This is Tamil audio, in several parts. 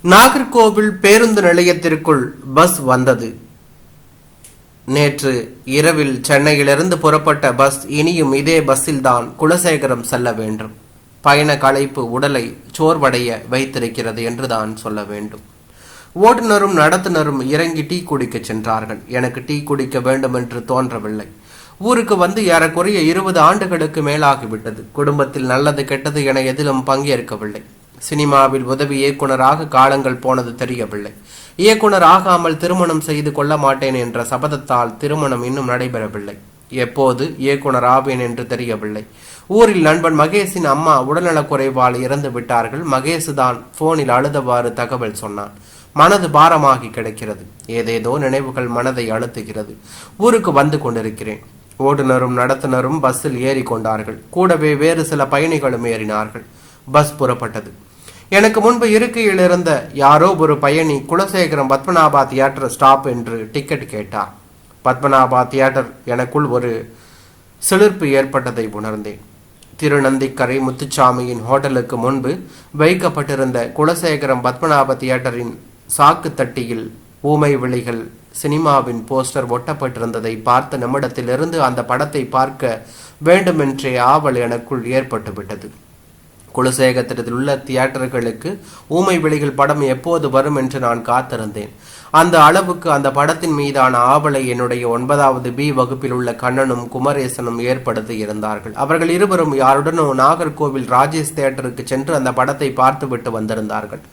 நாகர்கோவில் பேருந்து நிலையத்திற்குள் பஸ் வந்தது. நேற்று இரவில் சென்னையிலிருந்து புறப்பட்ட பஸ் இனியும் இதே பஸ்ஸில் தான் குலசேகரம் செல்ல வேண்டும். பயண களைப்பு உடலை சோர்வடைய வைத்திருக்கிறது என்றுதான் சொல்ல வேண்டும். ஓட்டுநரும் நடத்துனரும் இறங்கி டீ குடிக்க சென்றார்கள். எனக்கு டீ குடிக்க வேண்டும் என்று தோன்றவில்லை. ஊருக்கு வந்து ஏறக்குறைய 20 ஆண்டுகளுக்கு மேலாகிவிட்டது. குடும்பத்தில் நல்லது கெட்டது என எதிலும் பங்கேற்கவில்லை. சினிமாவில் உதவி இயக்குனராக காலங்கள் போனது தெரியவில்லை. இயக்குனர் ஆகாமல் திருமணம் செய்து கொள்ள மாட்டேன் என்ற சபதத்தால் திருமணம் இன்னும் நடைபெறவில்லை. எப்போது இயக்குனர் ஆவேன் என்று தெரியவில்லை. ஊரில் நண்பன் மகேஷின் அம்மா உடல்நலக் குறைவால் இறந்து விட்டார்கள். மகேஷ் தான் போனில் அழுதவாறு தகவல் சொன்னான். மனது பாரமாகி கிடக்கிறது. ஏதேதோ நினைவுகள் மனதை அழுத்துகிறது. ஊருக்கு வந்து கொண்டிருக்கிறேன். ஓட்டுநரும் நடத்துனரும் பஸ்ஸில் ஏறி கொண்டார்கள். கூடவே வேறு சில பயணிகளும் ஏறினார்கள். பஸ் புறப்பட்டது. எனக்கு முன்பு இருக்கையில் இருந்த யாரோ ஒரு பயணி குலசேகரம் பத்மநாபா தியேட்டர் ஸ்டாப் என்று டிக்கெட் கேட்டார். பத்மநாபா தியேட்டர் எனக்குள் ஒரு சிலிர்ப்பு ஏற்பட்டதை உணர்ந்தேன். திருநந்திக்கரை முத்துச்சாமியின் ஹோட்டலுக்கு முன்பு வைக்கப்பட்டிருந்த குலசேகரம் பத்மநாப தியேட்டரின் சாக்கு தட்டியில் ஊமை விழிகள் சினிமாவின் போஸ்டர் ஒட்டப்பட்டிருந்ததை பார்த்த நிமிடத்திலிருந்து அந்த படத்தை பார்க்க வேண்டுமென்றே ஆவல் எனக்குள் ஏற்பட்டுவிட்டது. குலசேகரத்தில் உள்ள தியேட்டர்களுக்கு ஊமை விழிகள் படம் எப்போது வரும் என்று நான் காத்திருந்தேன். அந்த அளவுக்கு அந்த படத்தின் மீதான ஆவலை என்னுடைய 9வது B வகுப்பில் உள்ள கண்ணனும் குமரேசனும் ஏற்படுத்தி இருந்தார்கள். அவர்கள் இருவரும் யாருடனும் நாகர்கோவில் ராஜேஷ் தியேட்டருக்கு சென்று அந்த படத்தை பார்த்துவிட்டு வந்திருந்தார்கள்.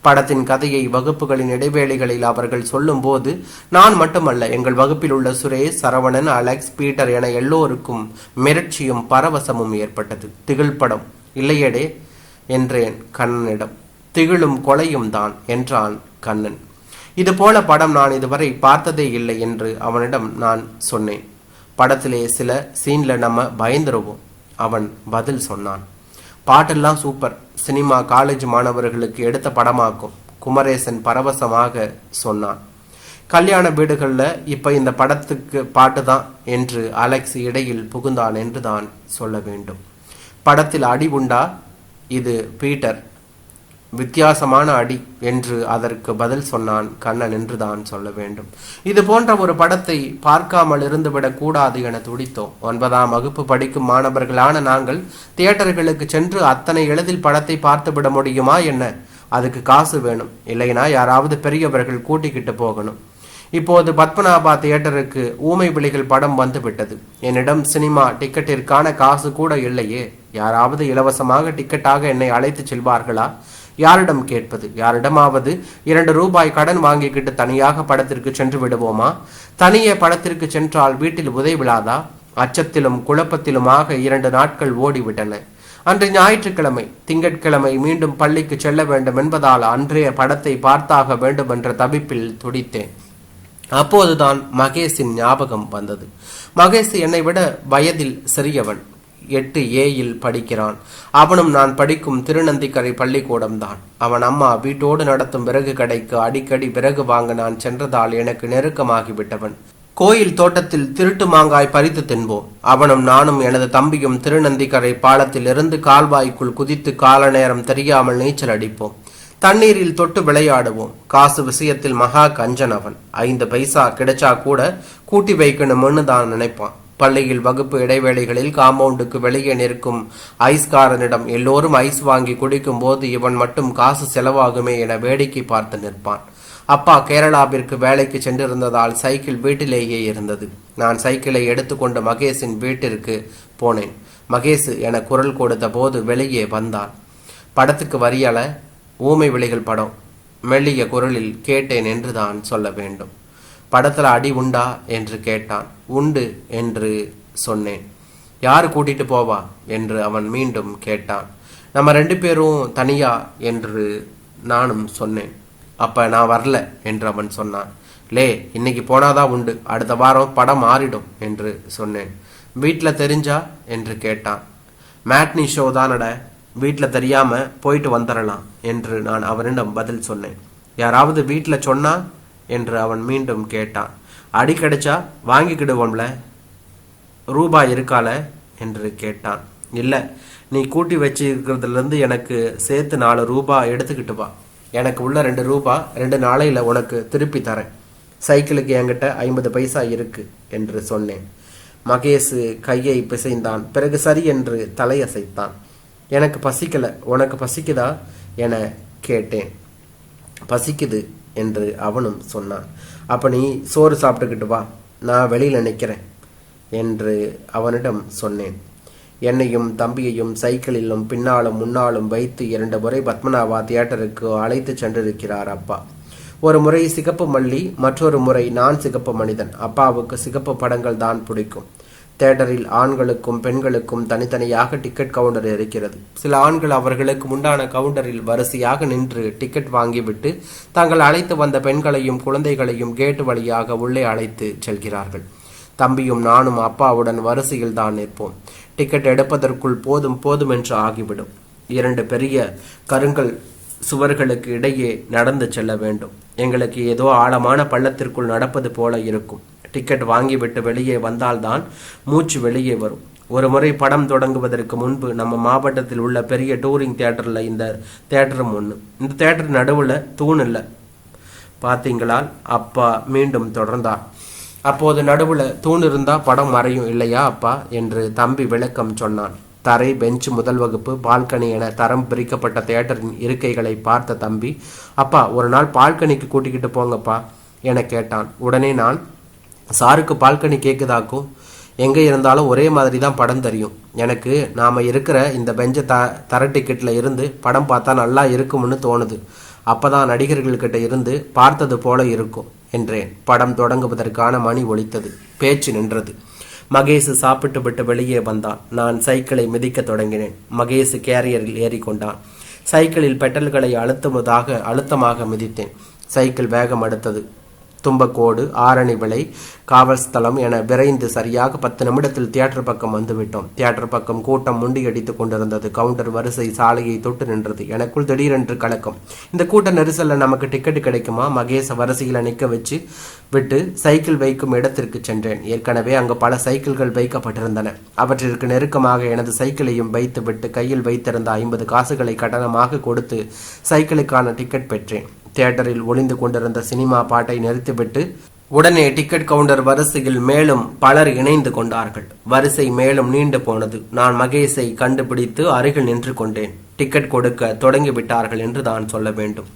படத்தின் கதையை வகுப்புகளின் இடைவேளைகளில் அவர்கள் சொல்லும் போது நான் மட்டுமல்ல, எங்கள் வகுப்பில் உள்ள சுரேஷ், சரவணன், அலெக்ஸ், பீட்டர் என எல்லோருக்கும் மிரட்சியும் பரவசமும் ஏற்பட்டது. திகில் படம் இல்லையடே என்றேன் கண்ணனிடம். திகிலும் கொலையும் தான் என்றான் கண்ணன். இது போல படம் நான் இதுவரை பார்த்ததே இல்லை என்று அவனிடம் நான் சொன்னேன். படத்திலே சில சீன்ல நம்ம பயந்துருவோம். அவன் பதில் சொன்னான். பாட்டெல்லாம் சூப்பர். சினிமா காலேஜ் மாணவர்களுக்கு எடுத்த படமாக்கும். குமரேசன் பரவசமாக சொன்னான். கல்யாண வீடுகளில் இப்ப இந்த படத்துக்கு பாட்டு தான் என்று அலெக்ஸ் இடையில் புகுந்தான் என்று தான் சொல்ல வேண்டும். படத்தில் அடி உண்டா? இது பீட்டர். வித்தியாசமான அடி என்று அதற்கு பதில் சொன்னான் கண்ணன் என்று தான் சொல்ல வேண்டும். இது போன்ற ஒரு படத்தை பார்க்காமல் இருந்துவிடக் கூடாது என துடித்தோம். 9ஆம் வகுப்பு படிக்கும் மாணவர்களான நாங்கள் தியேட்டர்களுக்கு சென்று அத்தனை எளிதில் படத்தை பார்த்துவிட முடியுமா என்ன? அதுக்கு காசு வேணும். இல்லைனா யாராவது பெரியவர்கள் கூட்டிக்கிட்டு போகணும். இப்போது பத்மநாபா தியேட்டருக்கு ஊமை விழிகள் படம் வந்து விட்டது. என்னிடம் சினிமா டிக்கெட்டிற்கான காசு கூட இல்லையே. யாராவது இலவசமாக டிக்கெட்டாக என்னை அழைத்து செல்வார்களா? யாரிடம் கேட்பது? யாரிடமாவது 2 ரூபாய் கடன் வாங்கிக்கிட்டு தனியாக படத்திற்கு சென்று விடுவோமா? தனியே படத்திற்கு சென்றால் வீட்டில் உதவிடாதா? அச்சத்திலும் குழப்பத்திலுமாக 2 நாட்கள் ஓடிவிட்டன. அன்று ஞாயிற்றுக்கிழமை. திங்கட்கிழமை மீண்டும் பள்ளிக்கு செல்ல வேண்டும் என்பதால் அன்றைய படத்தை பார்த்தாக வேண்டும் என்ற தவிப்பில் துடித்தேன். அப்போதுதான் மகேஷின் ஞாபகம் வந்தது. மகேஷ் என்னை விட வயதில் சிறியவன். 8Aயில் படிக்கிறான். அவனும் நான் படிக்கும் திருநந்திக்கரை பள்ளிக்கூடம் தான். அவன் அம்மா வீட்டோடு நடத்தும் விறகு கடைக்கு அடிக்கடி விறகு வாங்க நான் சென்றதால் எனக்கு நெருக்கமாகிவிட்டவன். கோயில் தோட்டத்தில் திருட்டு மாங்காய் பறித்து தின்போம். அவனும் நானும் எனது தம்பியும் திருநந்திக்கரை பாலத்தில் இருந்து கால்வாய்க்குள் குதித்து கால நேரம் தெரியாமல் நீச்சல் அடிப்போம். தண்ணீரில் தொட்டு விளையாடுவோம். காசு விஷயத்தில் மகா கஞ்சன் அவன். 5 பைசா கிடைச்சா கூட கூட்டி வைக்கணும்னு தான் நினைப்பான். பள்ளியில் வகுப்பு இடைவேளைகளில் காம்பவுண்டுக்கு வெளியே நிற்கும் ஐஸ்காரனிடம் எல்லோரும் ஐஸ் வாங்கி குடிக்கும் போது இவன் மட்டும் காசு செலவாகுமே என வேடிக்கை பார்த்து நிற்பான். அப்பா கேரளாவிற்கு வேலைக்கு சென்றிருந்ததால் சைக்கிள் வீட்டிலேயே இருந்தது. நான் சைக்கிளை எடுத்துக்கொண்டு மகேஷின் வீட்டிற்கு போனேன். மகேஷ் என குரல் கொடுத்த போது வெளியே வந்தான். படத்துக்கு வரியல? ஊமை விழிகள் படம். மெல்லிய குரலில் கேட்டேன் என்று தான் சொல்ல வேண்டும். படத்துல அடி உண்டா என்று கேட்டான். உண்டு என்று சொன்னேன். யாரு கூட்டிட்டு போவா என்று அவன் மீண்டும் கேட்டான். நம்ம 2 பேரும் தனியா என்று நானும் சொன்னேன். அப்ப நான் வரல என்று அவன் சொன்னான். லே, இன்னைக்கு போனாதான் உண்டு, அடுத்த வாரம் படம் மாறிடும் என்று சொன்னேன். வீட்டில் தெரிஞ்சா என்று கேட்டான். மேட்னி ஷோ தானட, வீட்டில் தெரியாம போயிட்டு வந்துடலாம் என்று நான் அவனிடம் பதில் சொன்னேன். யாராவது வீட்டில் சொன்னா என்று அவன் மீண்டும் கேட்டான். அடி கிடைச்சா வாங்கிக்கிடுவோம்ல, ரூபாய் இருக்கால என்று கேட்டான். இல்லை, நீ கூட்டி வச்சிருக்கிறதுலேருந்து எனக்கு சேர்த்து 4 ரூபாய் எடுத்துக்கிட்டு வா எனக்கு உள்ள 2 ரூபா 2 நாளையில் உனக்கு திருப்பி தரேன். சைக்கிளுக்கு என்கிட்ட 50 பைசா இருக்கு என்று சொன்னேன். மகேஷ் கையை பிசைந்தான். பிறகு சரி என்று தலையசைத்தான். எனக்கு பசிக்கல, உனக்கு பசிக்குதா என கேட்டேன். பசிக்குது என்று அவனும் சொன்னான். அப்ப நீ சோறு சாப்பிட்டுக்கிட்டு வா, நான் வெளியில் நிற்கிறேன் என்று அவனிடம் சொன்னேன். என்னையும் தம்பியையும் சைக்கிளிலும் பின்னாலும் முன்னாலும் வைத்து 2 முறை பத்மநாபா தியேட்டருக்கு அழைத்து சென்றிருக்கிறார் அப்பா. ஒரு முறை சிகப்பு மல்லி, மற்றொரு முறை நான் சிகப்பு மனிதன். அப்பாவுக்கு சிகப்பு படங்கள் தான் பிடிக்கும். தியேட்டரில் ஆண்களுக்கும் பெண்களுக்கும் தனித்தனியாக டிக்கெட் கவுண்டர் இருக்கிறது. சில ஆண்கள் அவர்களுக்கு முண்டான கவுண்டரில் வரிசையாக நின்று டிக்கெட் வாங்கிவிட்டு தாங்கள் அழைத்து வந்த பெண்களையும் குழந்தைகளையும் கேட்டு வழியாக உள்ளே அழைத்து செல்கிறார்கள். தம்பியும் நானும் அப்பாவுடன் வரிசையில் தான் நிற்போம். டிக்கெட் எடுப்பதற்குள் போதும் போதும் என்று ஆகிவிடும். 2 பெரிய கருங்கல் சுவர்களுக்கு இடையே நடந்து செல்ல வேண்டும். எங்களுக்கு ஏதோ ஆழமான பள்ளத்திற்குள் நடப்பது போல இருக்கும். டிக்கெட் வாங்கிவிட்டு வெளியே வந்தால்தான் மூச்சு வெளியே வரும். ஒரு முறை படம் தொடங்குவதற்கு முன்பு நம்ம மாவட்டத்தில் உள்ள பெரிய டூரிங் தியேட்டர்ல இந்த தியேட்டரும் ஒன்று. இந்த தியேட்டர் நடுவில் தூண் இல்லை பார்த்தீங்களா? அப்பா மீண்டும் தொடர்ந்தார். அப்போது நடுவில் தூண் இருந்தா படம் மறையும் இல்லையா அப்பா என்று தம்பி விளக்கம் சொன்னான். தரை, பெஞ்சு, முதல் வகுப்பு, பால்கனி என தரம் பிரிக்கப்பட்ட தியேட்டரின் இருக்கைகளை பார்த்த தம்பி, அப்பா ஒரு நாள் பால்கனிக்கு கூட்டிக்கிட்டு போங்கப்பா என கேட்டான். உடனே நான், சாருக்கு பால்கனி கேட்குதாக்கும், எங்கே இருந்தாலும் ஒரே மாதிரி தான் படம் தெரியும். எனக்கு நாம் இருக்கிற இந்த பெஞ்ச தர டிக்கெட்டில் இருந்து படம் பார்த்தா நல்லா இருக்கும்னு தோணுது. அப்போதான் நடிகர்கள்கிட்ட இருந்து பார்த்தது போல இருக்கும் என்றேன். படம் தொடங்குவதற்கான மணி ஒலித்தது. பேச்சு நின்றது. மகேஷ் சாப்பிட்டு விட்டு வெளியே வந்தான். நான் சைக்கிளை மிதிக்க தொடங்கினேன். மகேஷ் கேரியரில் ஏறிக்கொண்டான். சைக்கிளில் பெட்டல்களை அழுத்தமாக மிதித்தேன். சைக்கிள் வேகம் அடுத்தது. தும்பக்கோடு, ஆரணி விளை, காவல் ஸ்தலம் என விரைந்து சரியாக 10 நிமிடத்தில் தியேட்டர் பக்கம் வந்துவிட்டோம். தியேட்டர் பக்கம் கூட்டம் முண்டியடித்துக் கொண்டிருந்தது. கவுண்டர் வரிசை சாலையை தொட்டு நின்றது. எனக்குள் திடீரென்று கலக்கம். இந்த கூட்ட நெரிசல்ல நமக்கு டிக்கெட் கிடைக்குமா? மகேஷ் வரிசையில் நிற்க வச்சு விட்டு சைக்கிள் வைக்கும் இடத்திற்கு சென்றேன். ஏற்கனவே அங்கு பல சைக்கிள்கள் வைக்கப்பட்டிருந்தன. அவற்றிற்கு நெருக்கமாக எனது சைக்கிளையும் வைத்து விட்டு கையில் வைத்திருந்த 50 காசுகளை கட்டணமாக கொடுத்து சைக்கிளுக்கான டிக்கெட் பெற்றேன். தியேட்டரில் ஒளிந்து கொண்டிருந்த சினிமா பாட்டை நிறுத்திவிட்டு உடனே டிக்கெட் கவுண்டர் வரிசையில் மேலும் பலர் இணைந்து கொண்டார்கள். வரிசை மேலும் நீண்டு போனது. நான் மகேஷை கண்டுபிடித்து அருகில் நின்று கொண்டேன். டிக்கெட் கொடுக்க தொடங்கிவிட்டார்கள் என்று தான் சொல்ல வேண்டும்.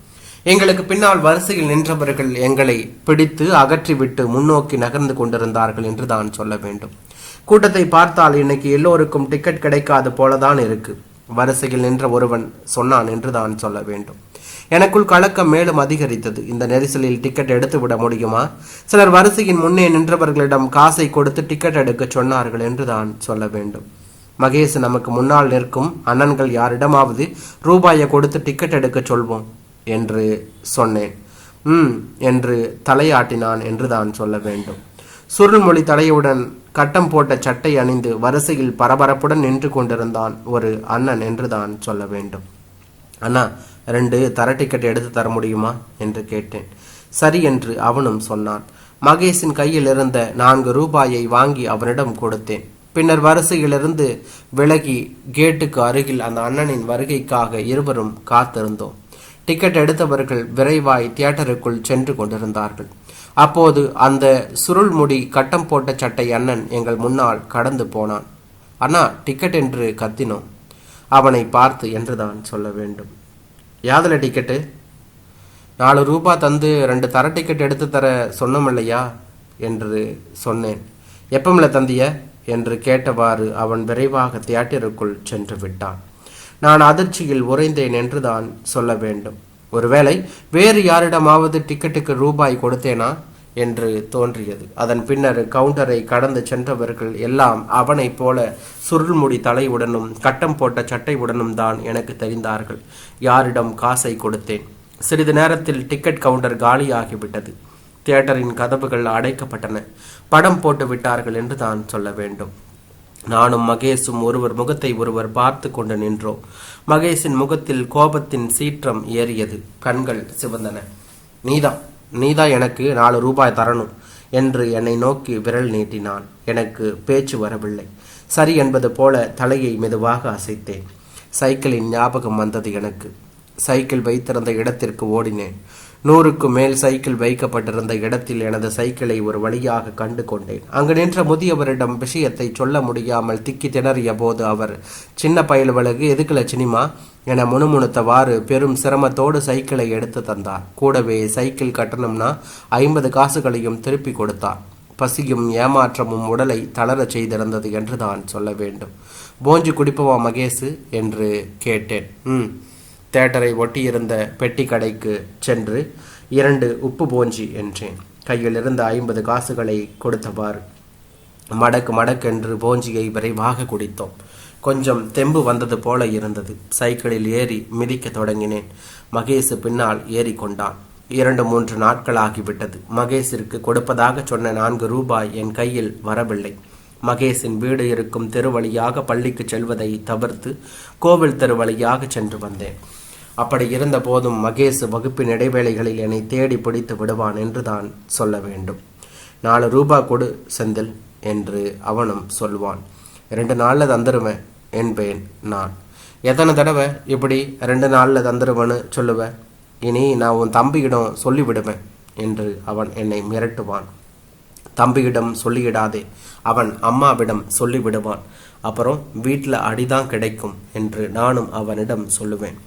எங்களுக்கு பின்னால் வரிசையில் நின்றவர்கள் எங்களை பிடித்து அகற்றிவிட்டு முன்னோக்கி நகர்ந்து கொண்டிருந்தார்கள் என்று தான் சொல்ல வேண்டும். கூட்டத்தை பார்த்தால் இன்னைக்கு எல்லோருக்கும் டிக்கெட் கிடைக்காது போலதான் இருக்கு, வரிசையில் நின்ற ஒருவன் சொன்னான் என்று தான் சொல்ல வேண்டும். எனக்குள் கலக்கம் மேலும் அதிகரித்தது. இந்த நெரிசலில் டிக்கெட் எடுத்து விட முடியுமா? சிலர் வரிசையின் முன்னே நின்றவர்களிடம் காசை கொடுத்து டிக்கெட் எடுக்க சொன்னார்கள் என்று தான் சொல்ல வேண்டும். மகேஷ், நமக்கு முன்னால் நிற்கும் அண்ணன்கள் யாரிடமாவது ரூபாயை கொடுத்து டிக்கெட் எடுக்க சொல்வோம் என்று சொன்னேன். என்று தலையாட்டினான் என்று தான் சொல்ல வேண்டும். சுருள்மொழி தலையுடன் கட்டம் போட்ட சட்டை அணிந்து வரிசையில் பரபரப்புடன் நின்று கொண்டிருந்தான் ஒரு அண்ணன் என்று தான் சொல்ல வேண்டும். அண்ணா, 2 தர டிக்கெட் எடுத்து தர முடியுமா என்று கேட்டேன். சரி என்று அவனும் சொன்னான். மகேஷின் கையில் இருந்த 4 ரூபாயை வாங்கி அவனிடம் கொடுத்தேன். பின்னர் வரிசையிலிருந்து விலகி கேட்டுக்கு அருகில் அந்த அண்ணனின் வருகைக்காக இருவரும் காத்திருந்தோம். டிக்கெட் எடுத்தவர்கள் விரைவாய் தியேட்டருக்குள் சென்று கொண்டிருந்தார்கள். அப்போது அந்த சுருள்முடி கட்டம் போட்ட சட்டை அண்ணன் எங்கள் முன்னால் கடந்து போனான். அண்ணா, டிக்கெட் என்று கத்தினோம். அவனை பார்த்து என்று தான் சொல்ல வேண்டும். யாதுல டிக்கெட்டு? 4 ரூபா தந்து 2 தர டிக்கெட் எடுத்து தர சொன்னோம் இல்லையா என்று சொன்னேன். எப்பமில்ல தந்திய என்று கேட்டவாறு அவன் விரைவாக தியேட்டருக்குள் சென்று விட்டான். நான் அதிர்ச்சியில் உறைந்தேன் என்று தான் சொல்ல வேண்டும். ஒருவேளை வேறு யாரிடமாவது டிக்கெட்டுக்கு ரூபாய் கொடுத்தேனா என்று தோன்றியது. அதன் பின்னர் கவுண்டரை கடந்து சென்றவர்கள் எல்லாம் அவனைப் போல சுருள்முடி தலையுடனும் கட்டம் போட்ட சட்டையுடனும் தான் எனக்கு தெரிந்தார்கள். யாரிடம் காசை கொடுத்தேன்? சிறிது நேரத்தில் டிக்கெட் கவுண்டர் காலியாகிவிட்டது. தியேட்டரின் கதவுகள் அடைக்கப்பட்டன. படம் போட்டு விட்டார்கள் என்று தான் சொல்ல வேண்டும். நானும் மகேஷும் ஒருவர் முகத்தை ஒருவர் பார்த்து கொண்டு நின்றோம். மகேஷின் முகத்தில் கோபத்தின் சீற்றம் ஏறியது. கண்கள் சிவந்தன. நீதான் எனக்கு 4 ரூபாய் தரணும் என்று என்னை நோக்கி விரல் நீட்டினான். எனக்கு பேச்சு வரவில்லை. சரி என்பது போல தலையை மெதுவாக அசைத்தேன். சைக்கிளின் ஞாபகம் வந்தது எனக்கு. சைக்கிள் வைத்திருந்த இடத்திற்கு ஓடினேன். 100க்கு மேல் சைக்கிள் வைக்கப்பட்டிருந்த இடத்தில் எனது சைக்கிளை ஒரு வழியாக கண்டு கொண்டேன். அங்கு நின்ற முதியவரிடம் விஷயத்தை சொல்ல முடியாமல் திக்கி திணறிய போது அவர், சின்ன பயல்வழகு எதுக்கு லட்சுமிமா என முணுமுணுத்தவாறு பெரும் சிரமத்தோடு சைக்கிளை எடுத்து தந்தார். கூடவே சைக்கிள் கட்டணம்னா 50 காசுகளையும் திருப்பி கொடுத்தார். பசியும் ஏமாற்றமும் உடலை தளரச் செய்திருந்தது என்று தான் சொல்ல வேண்டும். போஞ்சு குடிப்பவா மகேஷு என்று கேட்டேன். தேட்டரை ஒட்டியிருந்த பெட்டி கடைக்கு சென்று 2 உப்பு போஞ்சி என்றேன். கையில் இருந்த 50 காசுகளை கொடுத்தவாறு மடக்கு மடக்கென்று போஞ்சியை விரைவாக குடித்தோம். கொஞ்சம் தெம்பு வந்தது போல இருந்தது. சைக்கிளில் ஏறி மிதிக்க தொடங்கினேன். மகேஷ் பின்னால் ஏறி கொண்டான். 2-3 நாட்களாகிவிட்டது. மகேஷிற்கு கொடுப்பதாக சொன்ன 4 ரூபாய் என் கையில் வரவில்லை. மகேஷின் வீடு இருக்கும் தெரு வழியாக பள்ளிக்கு செல்வதை தவிர்த்து கோவில் தெரு வழியாக சென்று வந்தேன். அப்படி இருந்த போதும் மகேஷ் வகுப்பின் இடைவேளைகளில் என்னை தேடி பிடித்து விடுவான் என்று தான் சொல்ல வேண்டும். 4 ரூபாய் கொடு செந்தில் என்று அவனும் சொல்வான். 2 நாளில் தந்துடுவேன் என்பேன் நான். எத்தனை தடவை இப்படி 2 நாளில் தந்துடுவேன்னு சொல்லுவேன்? இனி நான் உன் தம்பியிடம் சொல்லிவிடுவேன் என்று அவன் என்னை மிரட்டுவான். தம்பியிடம் சொல்லிவிடாதே, அவன் அம்மாவிடம் சொல்லிவிடுவான். அப்புறம் வீட்டில் அடிதான் கிடைக்கும் என்று நானும் அவனிடம் சொல்லுவேன்.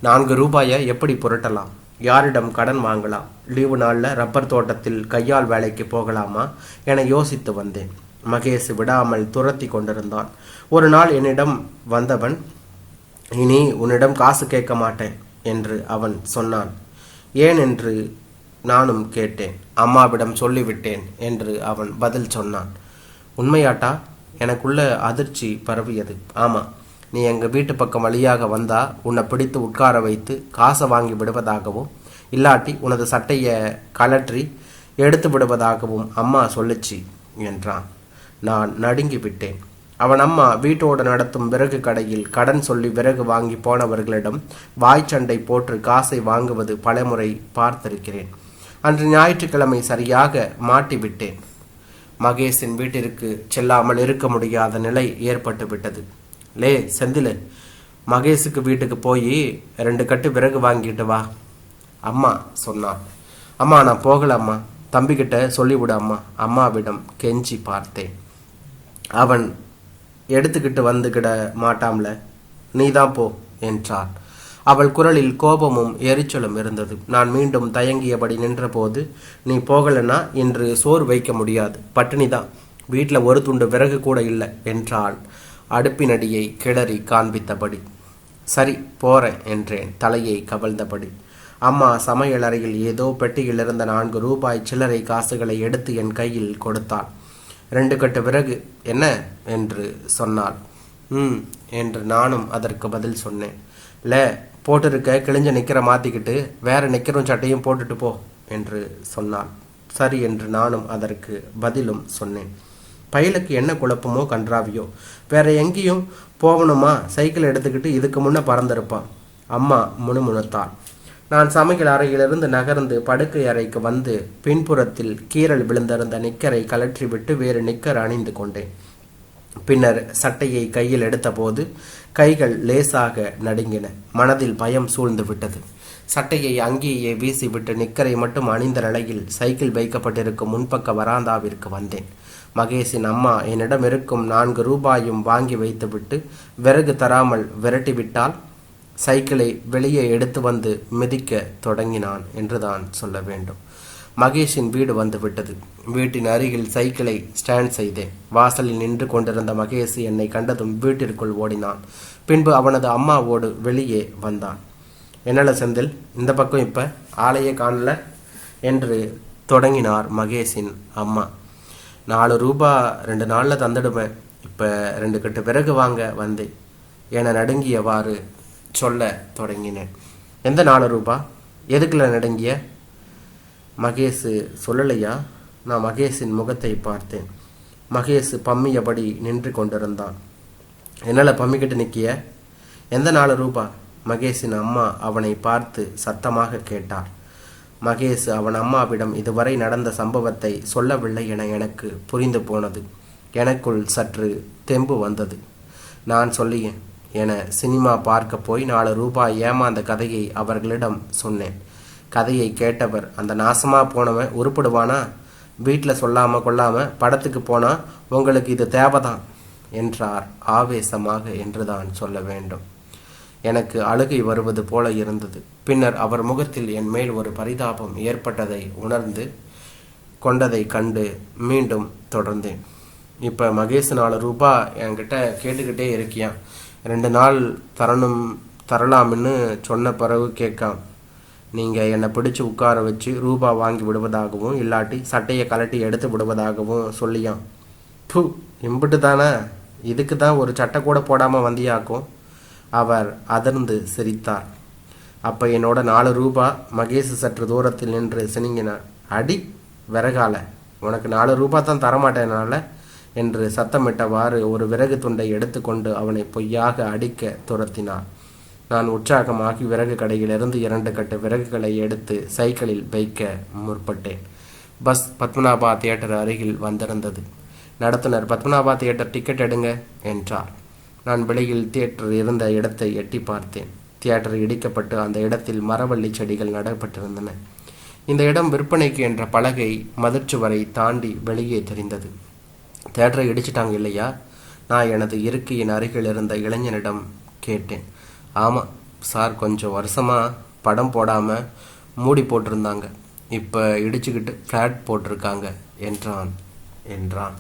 4 ரூபாயை எப்படி புரட்டலாம்? யாரிடம் கடன் வாங்கலாம்? லீவு நாளில் ரப்பர் தோட்டத்தில் கையால் வேலைக்கு போகலாமா என யோசித்து வந்தேன். மகேஷ் விடாமல் துரத்தி கொண்டிருந்தான். ஒரு நாள் என்னிடம் வந்தவன், இனி உன்னிடம் காசு கேட்க மாட்டேன் என்று அவன் சொன்னான். ஏன் என்று நானும் கேட்டேன். அம்மாவிடம் சொல்லிவிட்டேன் என்று அவன் பதில் சொன்னான். உண்மையாட்டா? எனக்குள்ள அதிர்ச்சி பரவியது. ஆமாம், நீ எங்கள் வீட்டு பக்கம் வழியாக வந்தா உன்னை பிடித்து உட்கார வைத்து காசை வாங்கி விடுவதாகவும் இல்லாட்டி உனது சட்டையை கலற்றி எடுத்து விடுவதாகவும் அம்மா சொல்லுச்சு என்றான். நான் நடுங்கி விட்டேன். அவன் அம்மா வீட்டோடு நடத்தும் விறகு கடையில் கடன் சொல்லி விறகு வாங்கி போனவர்களிடம் வாய்ச்சண்டை போட்டு காசை வாங்குவது பலமுறை பார்த்திருக்கிறேன். அன்று ஞாயிற்றுக்கிழமை சரியாக மாட்டிவிட்டேன். மகேஷின் வீட்டிற்கு செல்லாமல் இருக்க முடியாத நிலை ஏற்பட்டு விட்டது. லே செந்தில், மகேஷுக்கு வீட்டுக்கு போய் 2 கட்டு விறகு வாங்கிட்டு வா அம்மா சொன்னான். அம்மா நான் போகல அம்மா, தம்பிக்கிட்ட சொல்லிவிடு அம்மா. அம்மாவிடம் கெஞ்சி பார்த்தேன். அவன் எடுத்துக்கிட்டு வந்துக்கிட மாட்டாம்ல, நீதான் போ என்றாள். அவள் குரலில் கோபமும் எரிச்சலும் இருந்தது. நான் மீண்டும் தயங்கியபடி நின்றபோது, நீ போகலன்னா இன்று சோறு வைக்க முடியாது, பட்டினி தான், வீட்டில் ஒரு துண்டு விறகு கூட இல்லை என்றாள் அடுப்பினடியை கிளறி காண்பித்தபடி. சரி போறேன் என்றேன் தலையை கவிழ்ந்தபடி. அம்மா சமையலறையில் ஏதோ பெட்டியில் இருந்த 4 ரூபாய் சில்லறை காசுகளை எடுத்து என் கையில் கொடுத்தாள். 2 கட்டு விறகு என்ன என்று சொன்னாள். என்று நானும் அதற்கு பதில் சொன்னேன். இல்லை, போட்டிருக்க கிழிஞ்ச நிற்கிற மாற்றிக்கிட்டு வேற நிற்கிறோம் சட்டையும் போட்டுட்டு போ என்று சொன்னாள். சரி என்று நானும் அதற்கு பதிலும் சொன்னேன். பையலுக்கு என்ன குழப்பமோ கன்றாவியோ, வேற எங்கேயும் போகணுமா? சைக்கிள் எடுத்துக்கிட்டு இதுக்கு முன்னே பறந்திருப்பான். அம்மா முணுமுணுத்தாள். நான் சமையல் அறையிலிருந்து நகர்ந்து படுக்கை அறைக்கு வந்து பின்புறத்தில் கீறல் விழுந்திருந்த நிக்கரை கலற்றிவிட்டு வேறு நிக்கர் அணிந்து கொண்டேன். பின்னர் சட்டையை கையில் எடுத்தபோது கைகள் லேசாக நடுங்கின. மனதில் பயம் சூழ்ந்து விட்டது. சட்டையை அங்கேயே வீசிவிட்டு நிக்கரை மட்டும் அணிந்த நிலையில் சைக்கிள் வைக்கப்பட்டிருக்கும் முன்பக்க வராந்தாவிற்கு வந்தேன். மகேஷின் அம்மா என்னிடம் இருக்கும் 4 ரூபாயும் வாங்கி வைத்துவிட்டு விறகு தராமல் விரட்டிவிட்டால் சைக்கிளை வெளியே எடுத்து வந்து மிதிக்க தொடங்கினான் என்றுதான் சொல்ல வேண்டும். மகேஷின் வீடு வந்து விட்டது. வீட்டின் அருகில் சைக்கிளை ஸ்டாண்ட் செய்தேன். வாசலில் நின்று கொண்டிருந்த மகேஷ் என்னை கண்டதும் வீட்டிற்குள் ஓடினான். பின்பு அவனது அம்மாவோடு வெளியே வந்தான். என்னல செந்தில், இந்த பக்கம் இப்போ ஆளையே காணல என்று தொடங்கினார் மகேஷின் அம்மா. 4 ரூபாய் 2 நாளில் தந்துடுவேன், இப்போ 2 கட்டு விறகு வாங்க வந்தேன் என நடுங்கியவாறு சொல்ல தொடங்கினேன். எந்த 4 ரூபாய்? எதுக்குள்ள நடுங்கிய? மகேஷ் சொல்லலையா? நான் மகேஷின் முகத்தை பார்த்தேன். மகேஷ் பம்மியபடி நின்று கொண்டிருந்தான். என்னால் பம்மிக்கிட்டு நிற்கிய? எந்த 4 ரூபாய்? மகேஷின் அம்மா அவனை பார்த்து சத்தமாக கேட்டார். மகேஷ் அவன் அம்மாவிடம் இதுவரை நடந்த சம்பவத்தை சொல்லவில்லை என எனக்கு புரிந்து போனது. எனக்குள் சற்று தெம்பு வந்தது. நான் சொல்லியேன், என சினிமா பார்க்க போய் 4 ரூபாய் ஏமாந்த கதையை அவர்களிடம் சொன்னேன். கதையை கேட்டவர், அந்த நாசமா போனவன் உருப்படுவானா? வீட்டில் சொல்லாம கொள்ளாம படத்துக்கு போனா உங்களுக்கு இது தேவைதான் என்றார் ஆவேசமாக என்றுதான் சொல்ல வேண்டும். எனக்கு அழுகை வருவது போல இருந்தது. பின்னர் அவர் முகத்தில் என் மேல் ஒரு பரிதாபம் ஏற்பட்டதை உணர்ந்து கொண்டதை கண்டு மீண்டும் தொடர்ந்தேன். இப்போ மகேஷ் 4 ரூபாய் என்கிட்ட கேட்டுக்கிட்டே இருக்கியான். 2 நாள் தரலாம்னு சொன்ன பிறகு கேட்காம். நீங்கள் என்னை பிடிச்சி உட்கார வச்சு ரூபா வாங்கி விடுவதாகவும் இல்லாட்டி சட்டையை கலட்டி எடுத்து விடுவதாகவும் சொல்லியான். பூ, இம்பிட்டு தானே, இதுக்கு தான் ஒரு சட்டை கூட போடாமல் வந்தியாக்கும். அவர் அதிர்ந்து சிரித்தார். அப்போ என்னோட 4 ரூபாய். மகேஷ் சற்று தூரத்தில் நின்று சினிங்கினார். அடி விறகால, உனக்கு 4 ரூபாய் தான் தரமாட்டேனால என்று சத்தமிட்டவாறு ஒரு விறகு துண்டை எடுத்துக்கொண்டு அவனை பொய்யாக அடிக்க துரத்தினார். நான் உற்சாகமாகி விறகு கடையிலிருந்து 2 கட்டு விறகுகளை எடுத்து சைக்கிளில் வைக்க முற்பட்டேன். பஸ் பத்மநாபா தியேட்டர் அருகில் வந்திருந்தது. நடத்துனர், பத்மநாபா தியேட்டர் டிக்கெட் எடுங்க என்றார். நான் வெளியில் தியேட்டர் இருந்த இடத்தை எட்டி பார்த்தேன். தியேட்டர் இடிக்கப்பட்டு அந்த இடத்தில் மரவள்ளி செடிகள் நடப்பட்டிருந்தன. இந்த இடம் விற்பனைக்கு என்ற பலகை மதிர்ச்சுவரை தாண்டி வெளியே தெரிந்தது. தியேட்டரை இடிச்சிட்டாங்க இல்லையா? நான் எனது இருக்கையின் அருகில் இருந்த இளைஞனிடம் கேட்டேன். ஆமாம் சார், கொஞ்சம் வருஷமாக படம் போடாமல் மூடி போட்டிருந்தாங்க. இப்போ இடிச்சுக்கிட்டு ஃப்ளாட் போட்டிருக்காங்க என்றான்.